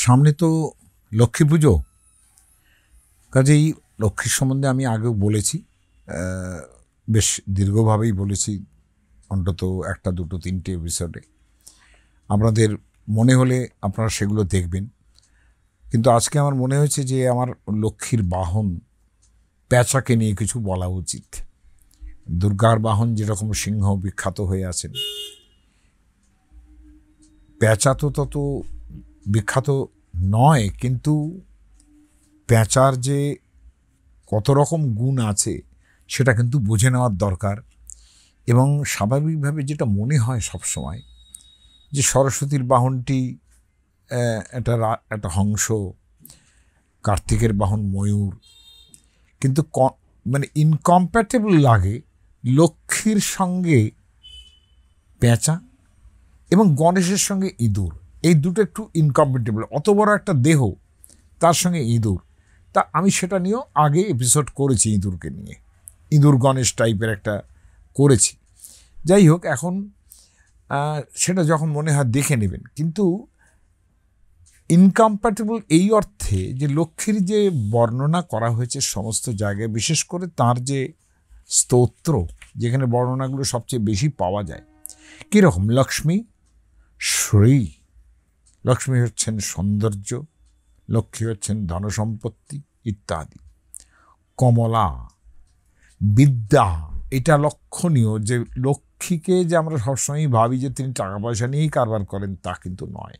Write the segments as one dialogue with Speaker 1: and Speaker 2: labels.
Speaker 1: সামনে তো লক্ষ্মী পুজো, কাজেই লক্ষ্মীর সম্বন্ধে আমি আগেও বলেছি, বেশ দীর্ঘভাবেই বলেছি, অন্তত একটা দুটো তিনটে এপিসোডে। আপনাদের মনে হলে আপনারা সেগুলো দেখবেন। কিন্তু আজকে আমার মনে হয়েছে যে আমার লক্ষ্মীর বাহন পেঁচাকে নিয়ে কিছু বলা উচিত। দুর্গার বাহন যেরকম সিংহ বিখ্যাত হয়ে আছেন, পেঁচা তো তত বিখ্যাত নয়, কিন্তু পেঁচার যে কত রকম গুণ আছে সেটা কিন্তু বুঝে নেওয়ার দরকার। এবং স্বাভাবিকভাবে যেটা মনে হয় সবসময় যে সরস্বতীর বাহনটি একটা হংস, কার্তিকের বাহন ময়ূর, কিন্তু মানে ইনকম্প্যাটেবল লাগে লক্ষ্মীর সঙ্গে পেঁচা এবং গণেশের সঙ্গে ইঁদুর। এই দুটো একটু ইনকম্প্যাটেবল। অত বড় একটা দেহ, তার সঙ্গে ইঁদুর। তা আমি সেটা নিয়েও আগে এপিসোড করেছি, ইঁদুরকে নিয়ে, ইঁদুর গণেশ টাইপের একটা করেছি। যাই হোক, এখন সেটা যখন মনে হয় দেখে নেবেন। কিন্তু ইনকম্প্যাটেবল এই অর্থে যে লক্ষ্মীর যে বর্ণনা করা হয়েছে সমস্ত জায়গায়, বিশেষ করে তার যে স্তোত্র, যেখানে বর্ণনাগুলো সবচেয়ে বেশি পাওয়া যায়, কীরকম? লক্ষ্মী শ্রী, লক্ষ্মী হচ্ছেন সৌন্দর্য, লক্ষ্মী হচ্ছেন ধনসম্পত্তি ইত্যাদি। কমলা, বিদ্যা, এটা লক্ষণীয় যে লক্ষ্মীকে যে আমরা সবসময় ভাবি যে তিনি টাকা পয়সা নিয়েই কারবার করেন, তা কিন্তু নয়।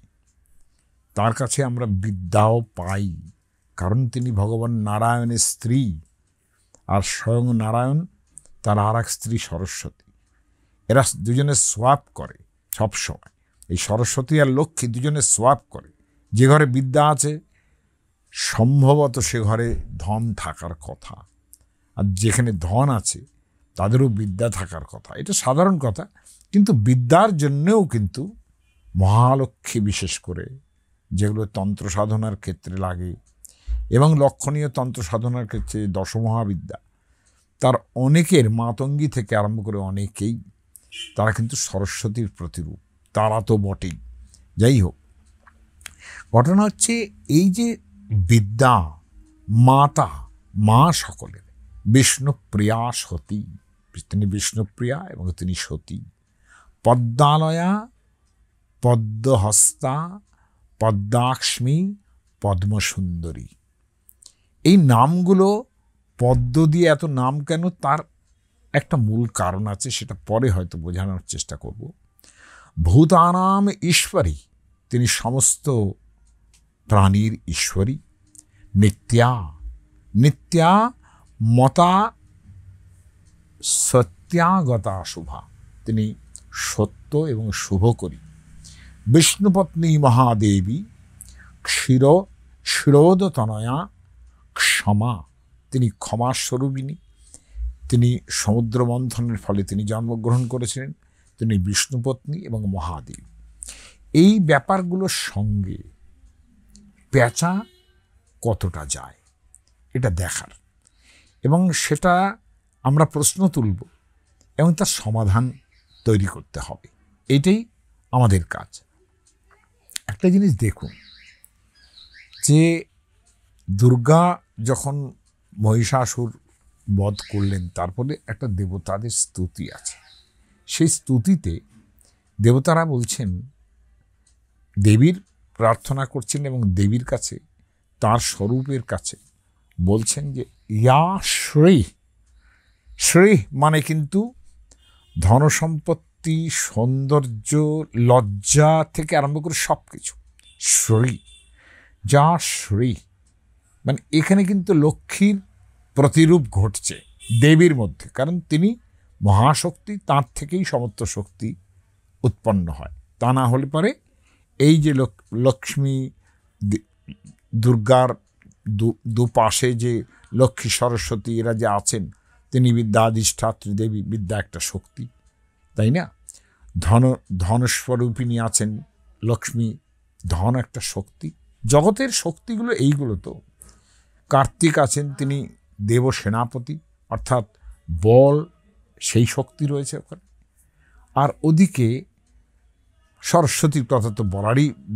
Speaker 1: তার কাছে আমরা বিদ্যাও পাই, কারণ তিনি ভগবান নারায়ণের স্ত্রী, আর স্বয়ং নারায়ণ তার আর এক স্ত্রী সরস্বতী। এরা দুজনে সোয়াপ করে সবসময়। এই সরস্বতী আর লক্ষ্মী দুজনে সোয়াপ করে। যে ঘরে বিদ্যা আছে সম্ভবত সে ঘরে ধন থাকার কথা, আর যেখানে ধন আছে তাদেরও বিদ্যা থাকার কথা। এটা সাধারণ কথা, কিন্তু বিদ্যার জন্যেও কিন্তু মহালক্ষ্মী, বিশেষ করে যেগুলো তন্ত্র সাধনার ক্ষেত্রে লাগে এবং লক্ষণীয় তন্ত্র সাধনার ক্ষেত্রে দশমহাবিদ্যা, তার অনেকের, মাতঙ্গী থেকে আরম্ভ করে অনেকেই, তারা কিন্তু সরস্বতীর প্রতিরূপ। তারা তো বটেই। যাই হোক, ঘটনা হচ্ছে এই যে বিদ্যা, মাতা, মা সকলের, বিষ্ণুপ্রিয়া সতী, তিনি বিষ্ণুপ্রিয়া এবং তিনি সতী। পদ্মালয়া, পদ্মহস্তা, পদ্মাক্ষ্মী, পদ্মসুন্দরী। এই নামগুলো, পদ্ম দিয়ে এত নাম কেন, তার একটা মূল কারণ আছে, সেটা পরে হয়তো বোঝানোর চেষ্টা করব। ভূতানাম ঈশ্বরী, তিনি সমস্ত প্রাণীর ঈশ্বরী। নিত্যা, নিত্যা মতা সত্যাগতা শুভা, তিনি সত্য এবং শুভকরী। বিষ্ণুপত্নী মহাদেবী, ক্ষীরোদতনয়া ক্ষমা, তিনি ক্ষমাস্বরূপিণী। তিনি সমুদ্র মন্থনের ফলে তিনি জন্মগ্রহণ করেছিলেন। তিনি বিষ্ণুপত্নী এবং মহাদেবী। এই ব্যাপারগুলোর সঙ্গে পেঁচা কতটা যায় এটা দেখার, এবং সেটা আমরা প্রশ্ন তুলব এবং তার সমাধান তৈরি করতে হবে। এটাই আমাদের কাজ। একটা জিনিস দেখুন, যে দুর্গা যখন মহিষাসুর বধ করলেন, তারপরে একটা দেবতাদের স্তুতি আছে। সেই স্তুতিতে দেবতারা বলছেন, দেবীর প্রার্থনা করছেন এবং দেবীর কাছে, তার স্বরূপের কাছে বলছেন যে ইয়া শ্রী, শ্রী মানে কিন্তু ধনসম্পত্তি, সৌন্দর্য, লজ্জা থেকে আরম্ভ করে সব কিছু। শ্রী, যা শ্রী মানে এখানে কিন্তু লক্ষ্মীর প্রতিরূপ ঘটছে দেবীর মধ্যে, কারণ তিনি মহাশক্তি, তাঁর থেকেই সমস্ত শক্তি উৎপন্ন হয়। তা না হলে পরে এই যে লক্ষ্মী দুর্গার দুপাশে যে লক্ষ্মী সরস্বতী এরা যে আছেন, তিনি বিদ্যাধিষ্ঠাত্রী দেবী, বিদ্যা একটা শক্তি, তাই না? ধনস্বরূপিণী আছেন লক্ষ্মী, ধন একটা শক্তি। জগতের শক্তিগুলো এইগুলো তো। কার্তিক আছেন, তিনি দেব সেনাপতি, অর্থাৎ বল, সেই শক্তি রয়েছে ওখানে। আর ওদিকে সরস্বতীর কথা তো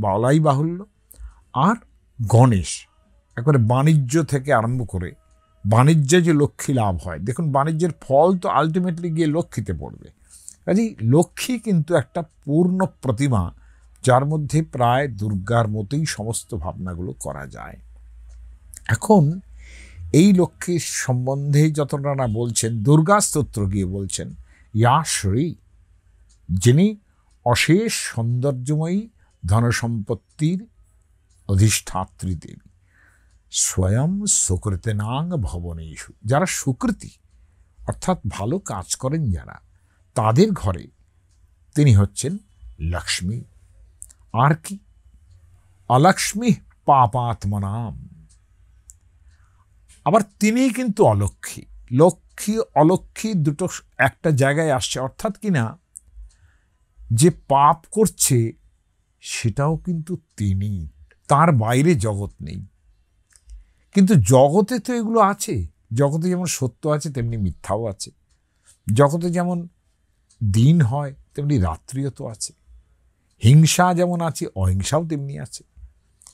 Speaker 1: বলাই বাহুল্য। আর গণেশ একবারে বাণিজ্য থেকে আরম্ভ করে বাণিজ্যে যে লক্ষ্মী লাভ হয়, দেখুন বাণিজ্যের ফল তো আলটিমেটলি গিয়ে লক্ষ্মীতে পড়বে। কাজেই লক্ষ্মী কিন্তু একটা পূর্ণ প্রতিমা, যার মধ্যে প্রায় দুর্গার মতোই সমস্ত ভাবনাগুলো করা যায়। এখন এই লক্ষ্মীর সম্বন্ধে যতটা না বলছেন, দুর্গা স্তোত্র গিয়ে বলছেন ইয়া শ্রী, যিনি অশেষ সৌন্দর্যময়ী ধনসম্পত্তির অধিষ্ঠাত্রী দেবী, স্বয়ং সুকৃতেনাং ভবনেষু, যারা সুকৃতি অর্থাৎ ভালো কাজ করেন যারা, তাদের ঘরে তিনি হচ্ছেন লক্ষ্মী। আর কি, অলক্ষ্মী পাপাত্মনাম, আবার তিনি কিন্তু অলক্ষ্মী। লক্ষ্মী অলক্ষ্মী দুটো একটা জায়গায় আসছে, অর্থাৎ কিনা যে পাপ করছে সেটাও কিন্তু তিনি, তার বাইরে জগৎ নেই। কিন্তু জগতে তো এগুলো আছে, জগতে যেমন সত্য আছে তেমনি মিথ্যাও আছে, জগতে যেমন দিন হয় তেমনি রাত্রিও তো আছে, হিংসা যেমন আছে অহিংসাও তেমনি আছে।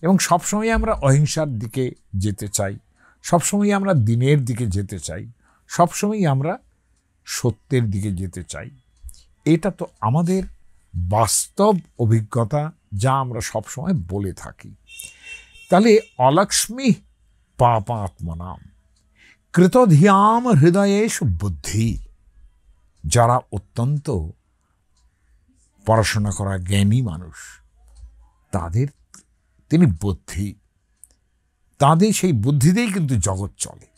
Speaker 1: এবং সবসময় আমরা অহিংসার দিকে যেতে চাই, সবসময় আমরা দিনের দিকে যেতে চাই, সবসময় আমরা সত্যের দিকে যেতে চাই। এটা তো আমাদের বাস্তব অভিজ্ঞতা, যা আমরা সবসময় বলে থাকি। তাহলে অলক্ষ্মী পাপাত্মনাম কৃতধিয়াম হৃদয়েষু বুদ্ধি, যারা অত্যন্ত পড়াশোনা করা জ্ঞানী মানুষ, তাদের তিনি বুদ্ধি, তাদের সেই বুদ্ধিতেই কিন্তু জগৎ চলে।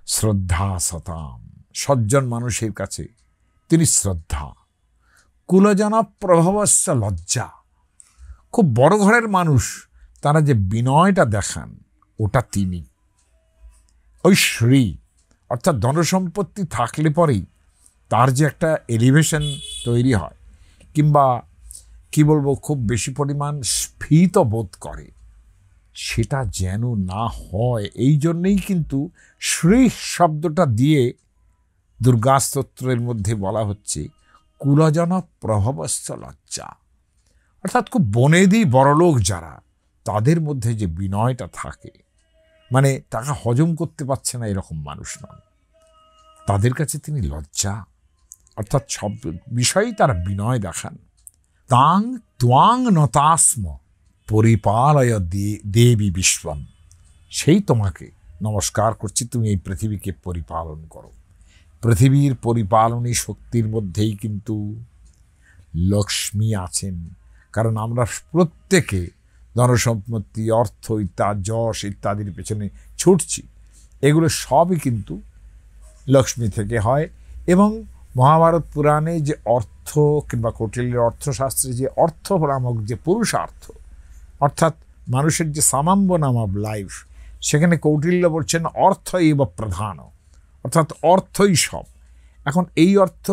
Speaker 1: শ্রদ্ধা সতাম, সজ্জন মানুষের কাছে তিনি শ্রদ্ধা। কুলজনা প্রভবস্য লজ্জা, খুব বড় ঘরের মানুষ তারা যে বিনয়টা দেখান ওটা তিনি। ওই শ্রী অর্থাৎ ধনসম্পত্তি থাকলে পরেই তার যে একটা এলিভেশন তৈরি হয়, কিংবা কি বলবো খুব বেশি পরিমাণ স্ফীত বোধ করে, সেটা যেন না হয়। এই জন্যেই কিন্তু শ্রী শব্দটা দিয়ে দুর্গা স্তোত্রের মধ্যে বলা হচ্ছে কুলজন প্রভবস্য লজ্জা, অর্থাৎ খুব বনেদি বড়লোক যারা, তাদের মধ্যে যে বিনয়টা থাকে, মানে টাকা হজম করতে পারছে না এরকম মানুষ নন, তাদের কাছে তিনি লজ্জা, অর্থাৎ সব বিষয়েই তারা বিনয় দেখান। তাং ত্বাং নতাস্ম পরিপালয় দেবী বিশ্বম, সেই তোমাকে নমস্কার করছি, তুমি এই পৃথিবীকে পরিপালন করো। পৃথিবীর পরিপালনী শক্তির মধ্যেই কিন্তু লক্ষ্মী আছেন, কারণ আমরা প্রত্যেকে ধনসম্পত্তি, অর্থ ইত্যাদি, যশ ইত্যাদির পেছনে ছুটছি, এগুলো সবই কিন্তু লক্ষ্মী থেকে হয়। এবং মহাভারত পুরাণে যে অর্থ, কিংবা কৌটিল্যের অর্থশাস্ত্রে যে অর্থ নামক যে পুরুষার্থ, অর্থাৎ মানুষের যে সামাম্য নাম অব লাইফ, সেখানে কৌটিল্য বলছেন অর্থ এব প্রধান, অর্থাৎ অর্থই সব। এখন এই অর্থ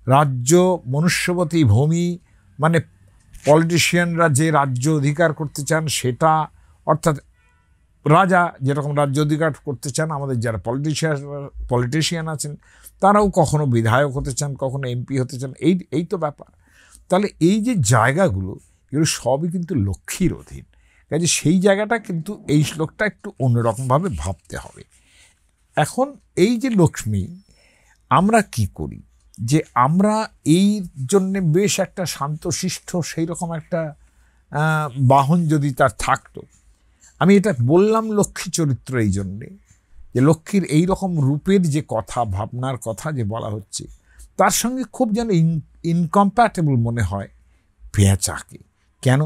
Speaker 1: রাজ্য, মনুষ্যবতী ভূমি, মানে পলিটিশিয়ানরা যে রাজ্য অধিকার করতে চান সেটা, অর্থাৎ রাজা যেরকম রাজ্য অধিকার করতে চান, আমাদের যারা পলিটিশিয়ান আছেন তারাও কখনো বিধায়ক হতে চান, কখনো এমপি হতে চান, এই তো ব্যাপার। তাহলে এই যে জায়গাগুলো, এগুলো সবই কিন্তু লক্ষ্মীর অধীন। কাজে সেই জায়গাটা কিন্তু এই শ্লোকটা একটু অন্যরকমভাবে ভাবতে হবে। এখন এই যে লক্ষ্মী, আমরা কি করি, যে আমরা এই জন্যে বেশ একটা শান্তশিষ্ট সেই রকম একটা বাহন যদি তার থাকতো। আমি এটা বললাম লক্ষ্মী চরিত্র এই জন্যে, যে লক্ষ্মীর এই রকম রূপের যে কথা, ভাবনার কথা যে বলা হচ্ছে, তার সঙ্গে খুব যেন ইনকম্প্যাটেবল মনে হয় পেঁচাকে। কেন?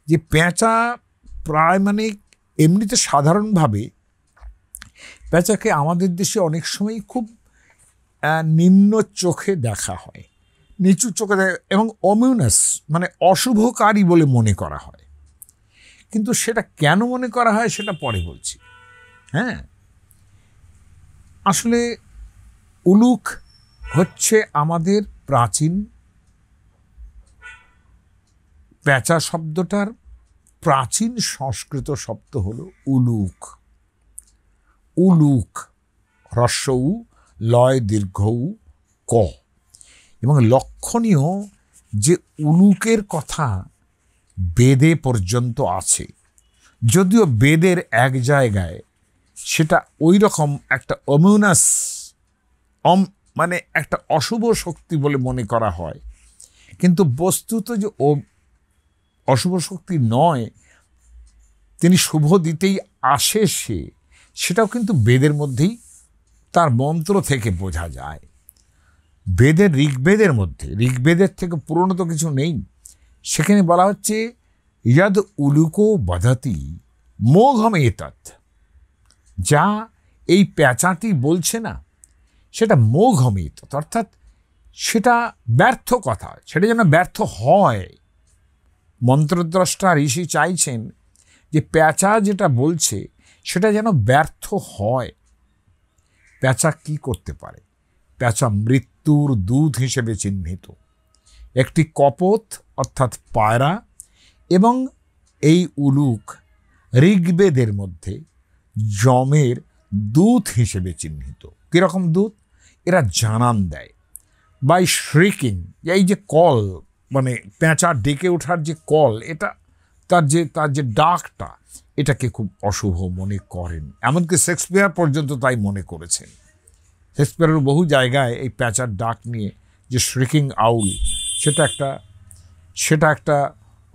Speaker 1: যে পেঁচা প্রায় মানে এমনিতে সাধারণভাবে পেঁচাকে আমাদের দেশে অনেক সময় খুব নিম্ন চোখে দেখা হয়, নিচু চোখে দেখা, এবং অমিউনাস মানে অশুভকারী বলে মনে করা হয়। কিন্তু সেটা কেন মনে করা হয় সেটা পরে বলছি। হ্যাঁ, আসলে উলুক হচ্ছে আমাদের প্রাচীন, পেঁচা শব্দটার প্রাচীন সংস্কৃত শব্দ হলো উলুক। উলুক হ্রস্ব উ, লয় দীর্ঘ উ, ক। এবং লক্ষণীয় যে উলুকের কথা বেদে পর্যন্ত আছে, যদিও বেদের এক জায়গায় সেটা ওই রকম একটা অমিউনাস মানে একটা অশুভ শক্তি বলে মনে করা হয়, কিন্তু বস্তুত যে অশুভ শক্তি নয়, তিনি শুভ দিতেই আসে সেটাও কিন্তু বেদের মধ্যেই তার মন্ত্র থেকে বোঝা যায়। বেদের ঋগ্বেদের মধ্যে, ঋগ্বেদের থেকে পুরনো তো কিছু নেই, সেখানে বলা হচ্ছে ইয়াদ উলুকো বদতি মোঘমেতৎ, যা এই প্যাঁচাটি বলছে না সেটা মোঘমেতৎ, অর্থাৎ সেটা ব্যর্থ কথা, সেটা যেন ব্যর্থ হয়। মন্ত্রদ্রষ্টা ঋষি চাইছেন যে প্যাঁচা যেটা বলছে সেটা যেন ব্যর্থ হয়। প্যাঁচা কি করতে পারে? প্যাঁচা মৃত্যুর দূত হিসেবে চিহ্নিত। একটি কপোত অর্থাৎ পায়রা এবং এই উলুক ঋগ্বেদের মধ্যে যমের দূত হিসেবে চিহ্নিত। কীরকম দূত? এরা জানান দেয় বাই শ্রিকিং, এই যে কল, মানে প্যাঁচা ডেকে ওঠার যে কল, এটা তার যে ডাকটা, এটাকে খুব অশুভ মনে করেন। এমনকি শেক্সপিয়ার পর্যন্ত তাই মনে করেছেন। শেক্সপিয়ারের বহু জায়গায় এই প্যাঁচার ডাক নিয়ে যে শ্রিকিং আউল, সেটা একটা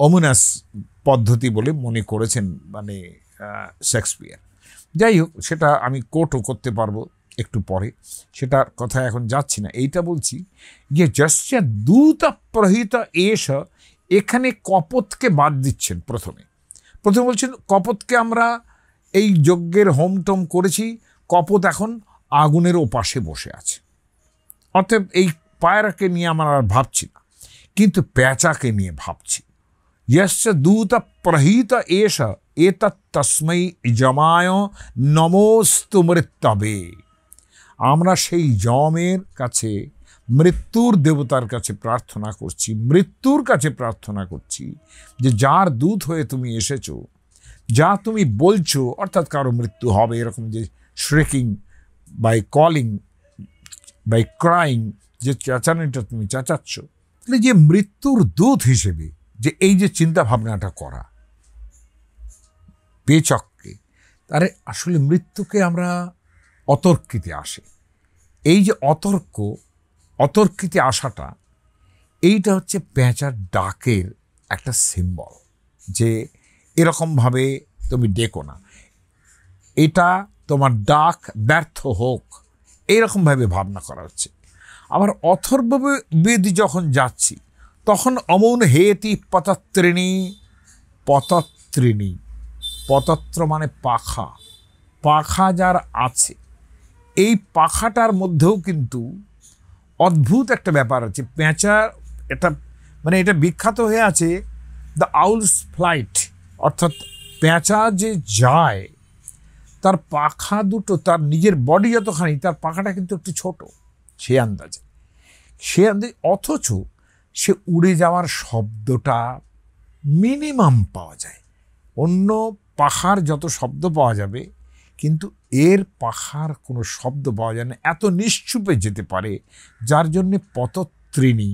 Speaker 1: অমিনাস পদ্ধতি বলে মনে করেছেন মানে শেক্সপিয়ার। যাই হোক, সেটা আমি কোটও করতে পারবো একটু পরে, সেটার কথা এখন যাচ্ছি না। এইটা বলছি যে যস্য দূত প্রহিত এষ, এখানে কপোতকে বাদ দিচ্ছেন। প্রথমে বলছেন কপোতকে আমরা এই যজ্ঞের হোম টোম করেছি, কপোত এখন আগুনের ওপাশে বসে আছে, অতএব এই পায়রাকে নিয়ে আমরা আর ভাবছি না, কিন্তু প্যাঁচাকে নিয়ে ভাবছি। यस्य दूत प्रहीत एष एतत् तस्मै যমায় নমোস্তু মৃত্যবে। আমরা সেই যমের কাছে, মৃত্যুর দেবতার কাছে প্রার্থনা করছি, মৃত্যুর কাছে প্রার্থনা করছি যে যার দূত হয়ে তুমি এসেছো, যা তুমি বলছো, অর্থাৎ কারো মৃত্যু হবে এরকম যে শ্রিকিং বাই কলিং বাই ক্রাইং, যে চেঁচানোটা তুমি চেঁচাচ্ছ, যে মৃত্যুর দূত হিসেবে যে এই যে চিন্তা ভাবনাটা করা পেচককে, তারে আসলে মৃত্যুকে আমরা অতর্কিতে আসে, এই যে অতর্কিতে আসাটা, এইটা হচ্ছে প্যাঁচার ডাকের একটা সিম্বল, যে এরকমভাবে তুমি ডেকো না, এটা তোমার ডাক ব্যর্থ হোক, এইরকমভাবে ভাবনা করা হচ্ছে। আবার অথর্ববেদ যখন যাচ্ছি, তখন অমৌন হেতি পতত্রিণী, পতত্র মানে পাখা, পাখা যার আছে, এই পাখাটার মধ্যেও কিন্তু অদ্ভুত একটা ব্যাপার আছে। প্যাঁচা এটা বিখ্যাত হয়ে আছে দ্য আউলস ফ্লাইট, অর্থাৎ প্যাঁচা যে যায়, তার পাখা দুটো তার নিজের বডি যতখানি, তার পাখাটা কিন্তু একটু ছোট, সে আন্দাজে, অথচ সে উড়ে যাওয়ার শব্দটা মিনিমাম পাওয়া যায়। অন্য পাখার যত শব্দ পাওয়া যাবে, কিন্তু এর পাখার কোনো শব্দ পাওয়া যায় না, এত নিশ্চুপে যেতে পারে, যার জন্যে পতত্রিণী,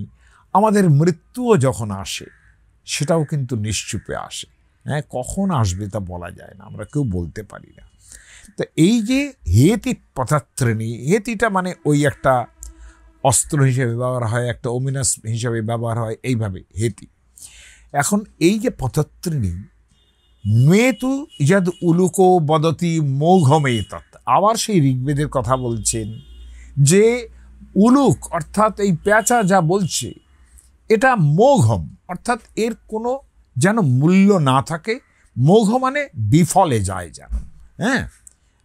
Speaker 1: আমাদের মৃত্যুও যখন আসে সেটাও কিন্তু নিশ্চুপে আসে। হ্যাঁ, কখন আসবে তা বলা যায় না, আমরা কেউ বলতে পারি না। তো এই যে হেতি পতত্রিণী, হেতিটা মানে ওই একটা অস্ত্র হিসেবে ব্যবহার হয়, একটা অমিনাস হিসাবে ব্যবহার হয়, এইভাবে হেতি। এখন এই যে পতত্রিণী, মেতু যদ উলুকো বদতি মৌঘমেতৎ, আবার সেই ঋগ্বেদের কথা বলছেন যে উলুক অর্থাৎ এই প্যাঁচা যা বলছে, এটা মৌঘম, অর্থাৎ এর কোনো যেন মূল্য না থাকে। মৌঘ মানে বিফলে যায় যেন। হ্যাঁ,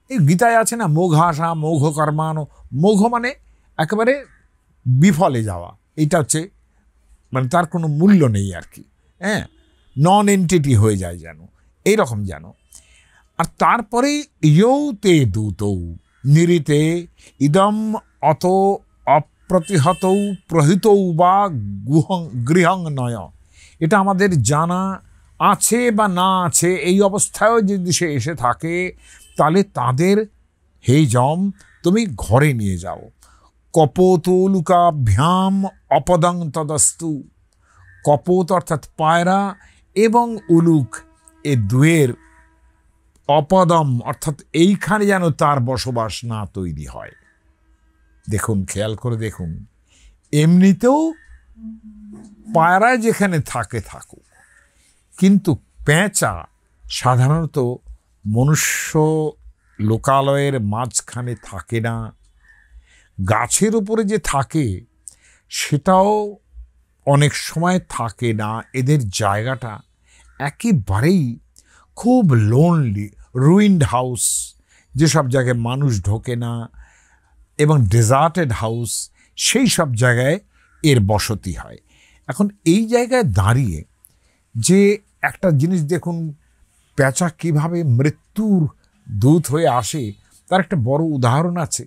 Speaker 1: এই গীতায় আছে না, মৌঘাসা মৌঘ কর্মানো, মৌঘ মানে একেবারে বিফলে যাওয়া, এটা হচ্ছে মানে তার কোনো মূল্য নেই আর কি। হ্যাঁ, নন এন্টিটি হয়ে যায় যেন, এইরকম যেন। আর তারপরে ইয়ৌ তে দূতৌ নিরিতে ইদম অত অপ্রতিহতৌ প্রহিতৌ বা গৃহং নয়, এটা আমাদের জানা আছে বা না আছে, এই অবস্থায়ও যদি সে এসে থাকে, তাহলে তাদের হে যম তুমি ঘরে নিয়ে যাও। কপোতৌলুকাভ্যাম অপদং তদস্তু, কপোত অর্থাৎ পায়রা এবং উলুক, এ দুয়ের অপদম, অর্থাৎ এইখানে যেন তার বসবাস না তৈরি হয়। দেখুন, খেয়াল করে দেখুন, এমনিতেও পায়রা যেখানে থাকে থাকুক, কিন্তু পেঁচা সাধারণত মনুষ্য লোকালয়ের মাঝখানে থাকে না। গাছের উপরে যে থাকে সেটাও অনেক সময় থাকে না। এদের জায়গাটা একেবারেই খুব লোনলি, রুইন্ড হাউস, যেসব জায়গায় মানুষ ঢোকে না, এবং ডেজার্টেড হাউস, সেই সব জায়গায় এর বসতি হয়। এখন এই জায়গায় দাঁড়িয়ে যে একটা জিনিস দেখুন, পেঁচা কিভাবে মৃত্যুর দূত হয়ে আসে তার একটা বড় উদাহরণ আছে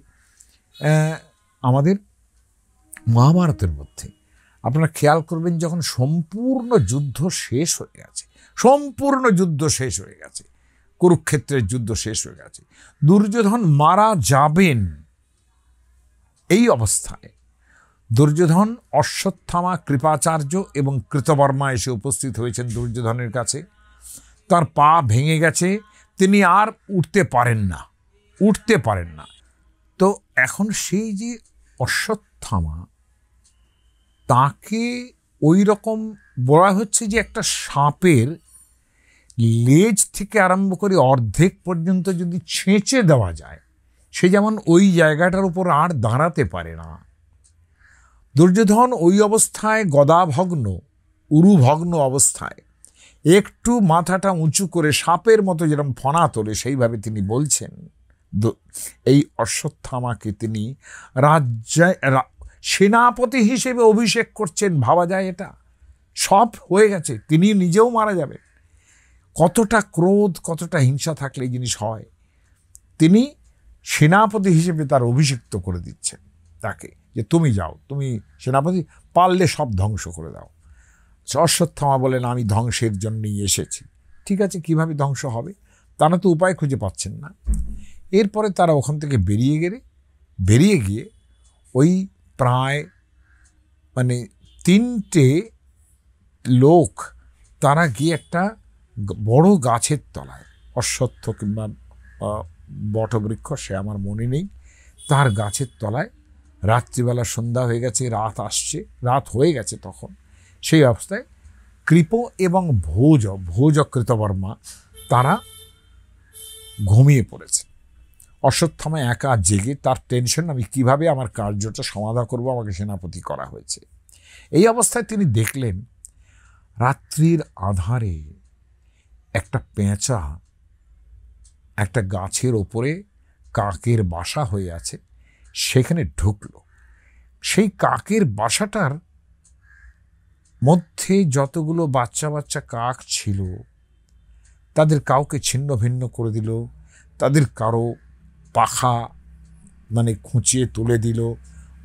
Speaker 1: আমাদের মহাভারতের মধ্যে। আপনারা খেয়াল করবেন, যখন সম্পূর্ণ যুদ্ধ শেষ হয়ে গেছে, কুরুক্ষেত্রের যুদ্ধ শেষ হয়ে গেছে, দুর্যোধন মারা যাবেন, এই অবস্থায় দুর্যোধন, অশ্বত্থামা, কৃপাচার্য এবং কৃতবর্মা এসে উপস্থিত হয়েছেন দুর্যোধনের কাছে। তার পা ভেঙে গেছে, তিনি আর উঠতে পারেন না। তো এখন সেই যে অশ্বত্থামা, তাকে ওই রকম বলা হচ্ছে যে একটা সাপের লেজ থেকে আরম্ভ করে অর্ধেক পর্যন্ত যদি ছেঁচে দেওয়া যায়, সে যেমন ওই জায়গাটার উপর আর দাঁড়াতে পারে না। দুর্যোধন ওই অবস্থায় গদাভগ্ন, উরুভগ্ন অবস্থায় একটু মাথাটা উঁচু করে সাপের মতো যেরকম ফনা তোলে, সেইভাবে তিনি বলছেন, এই অশ্বত্থামাকে তিনি সেনাপতি হিসেবে অভিষেক করছেন। ভাবা যায়, এটা সব হয়ে গেছে, তিনি নিজেও মারা যাবেন। কতটা ক্রোধ, কতটা হিংসা থাকলে এই জিনিস হয়। তিনি সেনাপতি হিসেবে তার অভিষিক্ত করে দিচ্ছেন তাকে, যে তুমি যাও, তুমি সেনাপতি, পারলে সব ধ্বংস করে দাও। অশ্বত্থামা বলেন, আমি ধ্বংসের জন্যই এসেছি। ঠিক আছে, কিভাবে ধ্বংস হবে? তারা তো উপায় খুঁজে পাচ্ছেন না। এরপরে তারা ওখান থেকে বেরিয়ে গিয়ে ওই প্রায় 3টে লোক, তারা গিয়ে একটা বড় গাছের তলায়, অশ্বত্থ কিংবা বটবৃক্ষ, সে আমার মনে নেই, তার গাছের তলায়, রাত্রিবেলা, সন্ধ্যা হয়ে গেছে, রাত হয়ে গেছে তখন, সেই অবস্থায় কৃপ এবং ভোজ কৃতবর্মা তারা ঘুমিয়ে পড়েছে। অশ্বত্থামা একা জেগে, তার টেনশন, আমি কিভাবে আমার কার্যটা সমাধা করব, আমাকে সেনাপতি করা হয়েছে। এই অবস্থায় তিনি দেখলেন রাত্রির আধারে একটা পেঁচা একটা গাছের ওপরে কাকের বাসা হয়ে আছে, সেখানে ঢুকলো। সেই কাকের বাসাটার মধ্যে যতগুলো বাচ্চা কাক ছিল, তাদের কাউকে ছিন্ন ভিন্ন করে দিল, তাদের কারো পাখা খুঁচিয়ে তুলে দিল,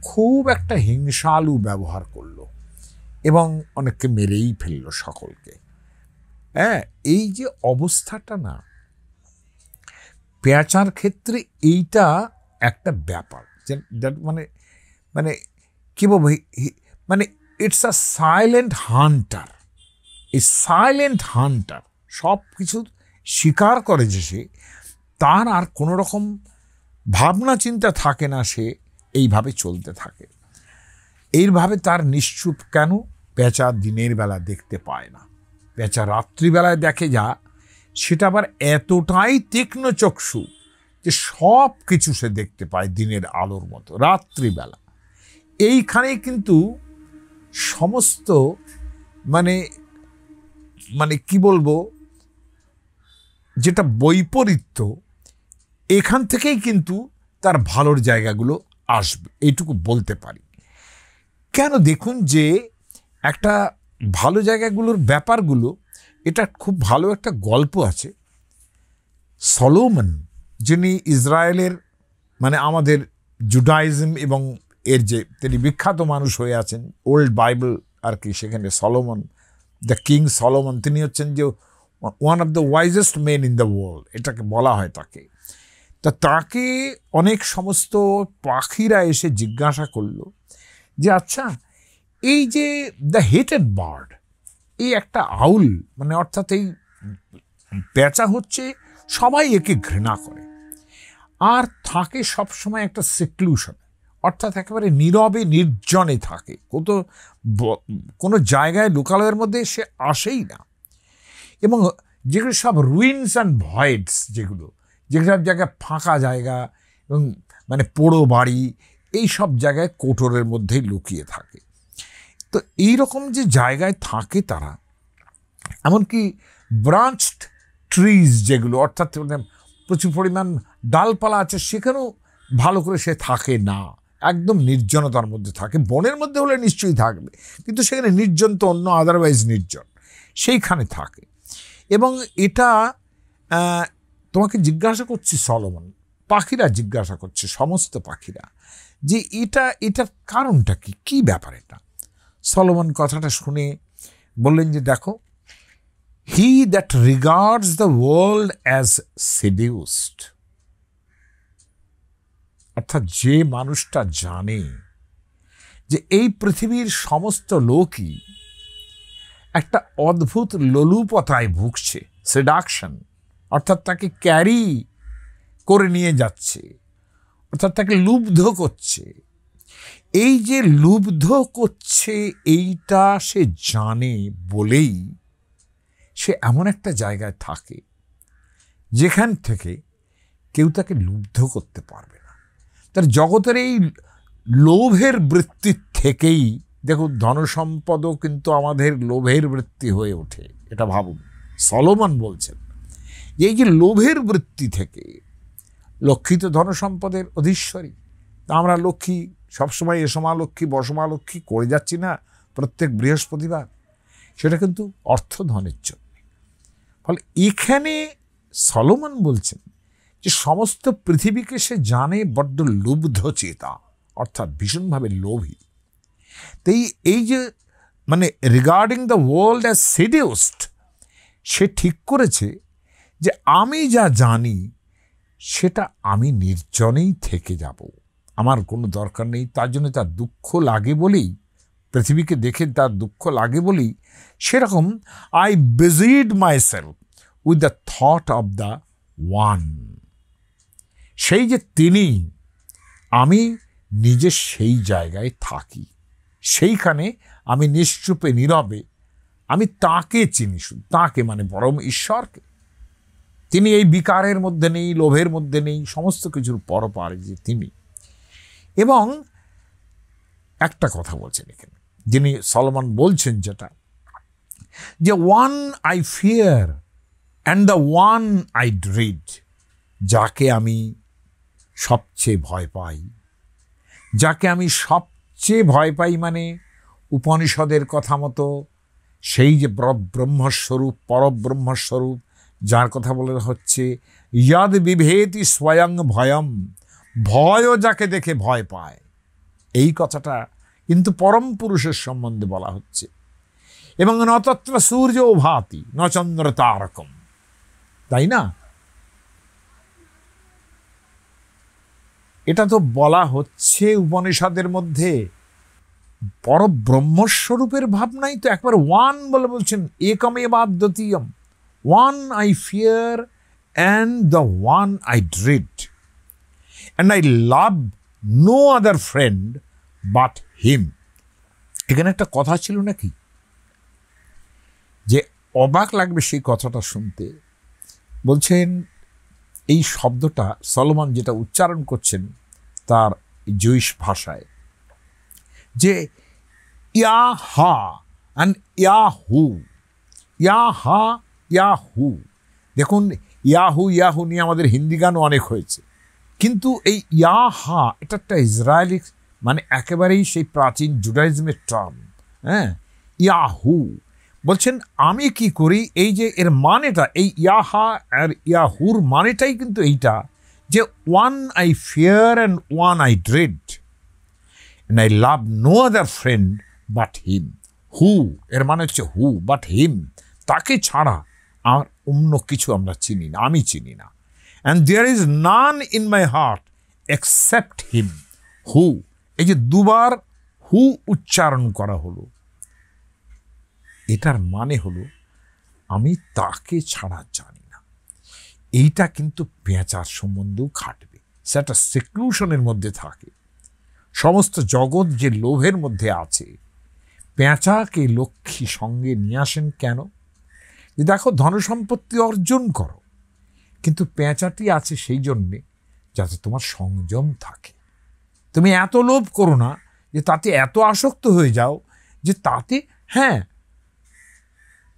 Speaker 1: খুব একটা হিংসালু ব্যবহার করলো এবং অনেককে মেরেই ফেললো সকলকে। এই যে অবস্থাটা, না, পেঁচার ক্ষেত্রে এইটা একটা ব্যাপার, কি বলবো, ইটস আ সাইলেন্ট হান্টার। এই সাইলেন্ট হান্টার সব কিছু স্বীকার করে যে সে, তার আর কোনো রকম ভাবনা চিন্তা থাকে না, সে এইভাবে চলতে থাকে। এইভাবে তার নিশ্চুপ কেন? পেঁচা দিনের বেলা দেখতে পায় না, পেঁচা রাত্রিবেলায় দেখে, যা সেটা আবার এতটাই তীক্ষ্ণ চক্ষু যে সব কিছু সে দেখতে পায় দিনের আলোর মতো রাত্রিবেলা। এইখানে কিন্তু সমস্ত কি বলবো, যেটা বৈপরীত্য, এখান থেকেই কিন্তু তার ভালোর জায়গাগুলো আসবে, এইটুকু বলতে পারি। কেন? দেখুন যে একটা ভালো জায়গাগুলোর ব্যাপারগুলো, এটা খুব ভালো একটা গল্প আছে। সলোমন, যিনি ইসরায়েলের আমাদের জুডাইজম এবং এর যে তিনি বিখ্যাত মানুষ হয়ে আছেন, ওল্ড বাইবেল আর কি, সেখানে সলোমন, দ্য কিং সলোমন, তিনি হচ্ছেন যে one of the wisest men in the world, এটাকে বলা হয় তাকে। তা তাকে অনেক সমস্ত পাখিরা এসে জিজ্ঞাসা করলো যে, আচ্ছা, এই যে দ্য হেটেড বার্ড, এই একটা আউল, অর্থাৎ এই পেঁচা হচ্ছে সবাই একে ঘৃণা করে, আর থাকে সবসময় একটা সিক্লুশন, অর্থাৎ একেবারে নীরবে নির্জনে থাকে, কোনো জায়গায় লোকালয়ের মধ্যে সে আসেই না। এবং যেগুলো সব রুইনস অ্যান্ড ভয়েডস, যেগুলো সব জায়গায় ফাঁকা জায়গা এবং মানে পোড়ো বাড়ি, এই সব জায়গায় কোটরের মধ্যেই লুকিয়ে থাকে। তো এইরকম যে জায়গায় থাকে তারা, এমনকি ব্রাঞ্চড ট্রিজ যেগুলো, অর্থাৎ প্রচুর পরিমাণ ডালপালা আছে, সেখানেও ভালো করে সে থাকে না, একদম নির্জনতার মধ্যে থাকে। বনের মধ্যে হলে নিশ্চয়ই থাকবে, কিন্তু সেখানে নির্জন তো অন্য, আদারওয়াইজ নির্জন, সেইখানে থাকে। এবং এটা তোমাকে জিজ্ঞাসা করছি সলোমন, পাখিরা জিজ্ঞাসা করছে, সমস্ত পাখিরা, যে এটার কারণটা কি ব্যাপার এটা। সলোমন কথাটা শুনে বললেন যে দেখো, he that regards the world as seduced, অর্থাৎ যে মানুষটা জানে যে এই পৃথিবীর সমস্ত লোকই একটা অদ্ভুত লোলুপতায় ভুগছে, সেডাকশন, অর্থাৎ তাকে ক্যারি করে নিয়ে যাচ্ছে, অর্থাৎ তাকে লুব্ধ করছে। এই যে লুব্ধ করছে এইটা সে জানে বলেই সে এমন একটা জায়গায় থাকে যেখান থেকে কেউ তাকে লুব্ধ করতে পারবে না। তার জগতের এই লোভের বৃত্তির থেকেই, দেখুন ধনসম্পদও কিন্তু আমাদের লোভের বৃত্তি হয়ে ওঠে, এটা ভাবুন। সলোমন বলছেন যে এই যে লোভের বৃত্তি থেকে, লক্ষ্মী তো ধনসম্পদের অধীশ্বরী, তা আমরা লক্ষ্মী সবসময় এসমা লক্ষ্মী বসমা লক্ষ্মী করে যাচ্ছি না প্রত্যেক বৃহস্পতিবার, সেটা কিন্তু অর্থধনের জন্য। ফলে এখানে সলোমন বলছেন যে সমস্ত পৃথিবীকে সে জানে বড্ড লুব্ধ চেতা, অর্থাৎ ভীষণভাবে লোভী। তাই এই যে মানে রিগার্ডিং দ্য ওয়ার্ল্ড অ্যাজ সেডিউসড, সে ঠিক করেছে যে আমি যা জানি সেটা আমি নির্জনেই থেকে যাব, আমার কোনো দরকার নেই। তার জন্য তার দুঃখ লাগে বলেই, পৃথিবীকে দেখে তার দুঃখ লাগে বলেই সেরকম I busied myself with the thought of the one, সেই যে তিনি, আমি নিজে সেই জায়গায় থাকি, সেইখানে আমি নিশ্চুপে নীরবে আমি তাকে চিনি, শুধু তাকে, মানে পরম ঈশ্বরকে। তিনি এই বিকারের মধ্যে নেই, লোভের মধ্যে নেই, সমস্ত কিছুর পরপারে যে তিনি। এবং একটা কথা বলছেন এখানে, যিনি সলোমন বলছেন যেটা, যে one I fear and the one I dread, যাকে আমি সবচেয়ে ভয় পাই, যাকে আমি সবচেয়ে ভয় পাই, মানে উপনিষদের কথা মতো সেই যে ব্রহ্মস্বরূপ, পরব্রহ্মস্বরূপ, যার কথা বলে হচ্ছে ইয়াদ বিভেতি স্বয়ং ভয়ম, ভয়ও যাকে দেখে ভয় পায়। এই কথাটা কিন্তু পরম পুরুষের সম্বন্ধে বলা হচ্ছে। এবং নতত্র সূর্য ভাতি ন চন্দ্র তারকম, তাই না? এটা তো বলা হচ্ছে উপনিষদের মধ্যে, পরব্রহ্মস্বরূপের ভাবনাই তো একবার ওয়ান বলে বলছেন, একমেবাদ্বিতীয়ম, one I fear and the one I dread, and I love no other friend but him. এখানে একটা কথা ছিল নাকি, যে অবাক লাগবে সেই কথাটা শুনতে। বলছেন এই শব্দটা সলোমন যেটা উচ্চারণ করছেন তার জুইশ ভাষায়, যে ইয়াহা অ্যান্ড ইয়াহু, ইয়াহা ইয়াহু। দেখুন ইয়াহু ইয়াহু নিয়ে আমাদের হিন্দি গানও অনেক হয়েছে, কিন্তু এই ইয়াহা এটা একটা ইসরায়েলি, মানে একেবারেই সেই প্রাচীন জুডাইজমের টার্ম। হ্যাঁ, ইয়াহু বলছেন আমি কি করি, এই যে এর মানেটা, এই ইয়াহা আর ইয়াহুর মানেটাই কিন্তু এইটা, যে one I fear and one I dread, and I love no other friend but him. হু এর মানে হচ্ছে হু, বাট হিম, তাকে ছাড়া আর অন্য কিছু আমরা চিনি না, আমি চিনি না। And there is none in my heart except him. হু, এই যে দুবার হু উচ্চারণ করা হলো, এটার মানে হলো আমি তাকে ছাড়া জানি না। এইটা কিন্তু পেঁচার সম্বন্ধেও খাটবে। সেটা সিক্লুশনের মধ্যে থাকে, সমস্ত জগৎ যে লোভের মধ্যে আছে। পেঁচাকে লক্ষ্মী সঙ্গে নিয়ে আসেন কেন? যে দেখো, ধনসম্পত্তি অর্জন করো, কিন্তু পেঁচাটি আছে সেই জন্যে যাতে তোমার সংযম থাকে। তুমি এত লোভ করো না যে তাতে এত আসক্ত হয়ে যাও যে তাতে, হ্যাঁ,